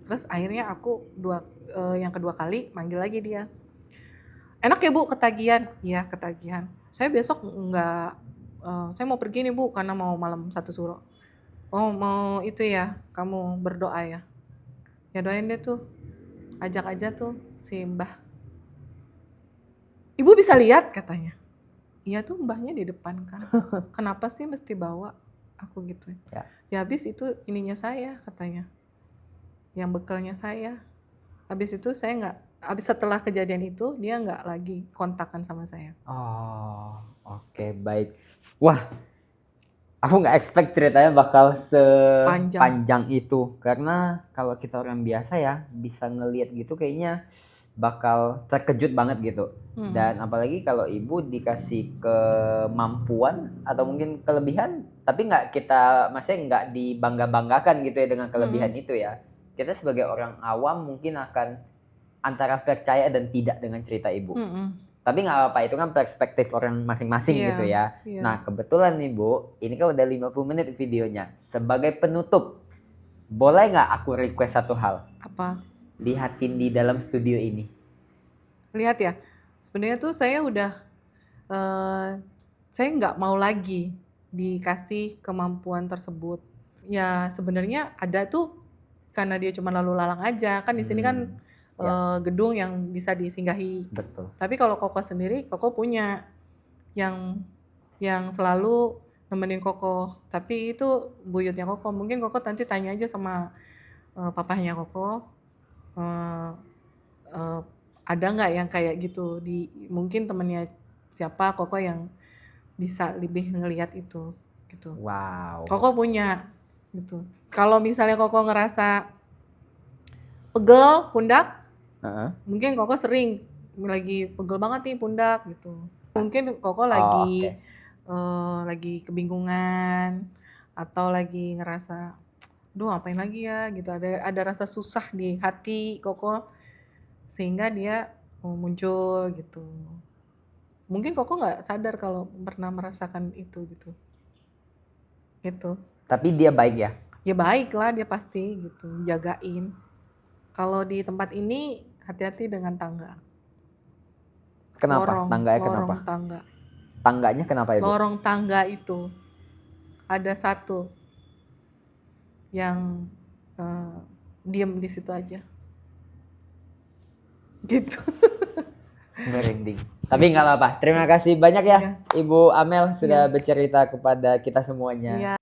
Terus akhirnya aku yang kedua kali manggil lagi dia. Enak ya Bu ketagihan? Iya ketagihan. Saya besok enggak, saya mau pergi nih Bu karena mau malam satu suro. Oh mau itu ya, kamu berdoa ya. Ya doain deh tuh, ajak aja tuh si Mbah. Ibu bisa lihat katanya. Iya tuh mbahnya di depan kan. Kenapa sih mesti bawa aku gitu?
Ya.
Ya habis itu ininya saya katanya. Yang bekalnya saya. Habis itu saya nggak, habis setelah kejadian itu dia nggak lagi kontakkan sama saya.
Oh, oke, baik. Wah, aku nggak expect ceritanya bakal sepanjang itu. Karena kalau kita orang biasa ya, bisa ngelihat gitu kayaknya bakal terkejut banget gitu. Dan apalagi kalau ibu dikasih kemampuan atau mungkin kelebihan, tapi maksudnya nggak dibangga-banggakan gitu ya dengan kelebihan itu ya. Kita sebagai orang awam mungkin akan antara percaya dan tidak dengan cerita ibu. Tapi nggak apa-apa, itu kan perspektif orang masing-masing gitu ya.
Iya.
Nah kebetulan nih Bu, ini kan udah 50 menit videonya. Sebagai penutup, boleh nggak aku request satu hal?
Apa?
Lihatin di dalam studio ini.
Lihat ya, sebenarnya tuh saya udah, saya nggak mau lagi dikasih kemampuan tersebut. Ya sebenarnya ada tuh karena dia cuma lalu lalang aja. Kan di sini kan gedung yang bisa disinggahi.
Betul.
Tapi kalau Koko sendiri, Koko punya yang selalu nemenin Koko. Tapi itu buyutnya Koko. Mungkin Koko nanti tanya aja sama papahnya Koko. Ada nggak yang kayak gitu mungkin temennya siapa Koko yang bisa lebih ngelihat itu gitu.
Wow.
Koko punya gitu. Kalau misalnya Koko ngerasa pegel pundak, mungkin Koko sering lagi pegel banget nih pundak gitu. Mungkin Koko lagi lagi kebingungan atau lagi ngerasa, duh ngapain lagi ya gitu. Ada rasa susah di hati Koko sehingga dia muncul gitu. Mungkin Koko nggak sadar kalau pernah merasakan itu gitu. Gitu.
Tapi dia baik ya?
Ya baik lah dia pasti gitu, jagain. Kalau di tempat ini hati-hati dengan tangga.
Kenapa? Tangganya kenapa?
Lorong tangga.
Tangganya kenapa Ibu?
Lorong tangga itu ada satu. yang diem di situ aja. Gitu.
Merinding. Tapi nggak apa-apa. Terima kasih banyak ya
Iya.
Ibu Amel sudah bercerita kepada kita semuanya.
Iya.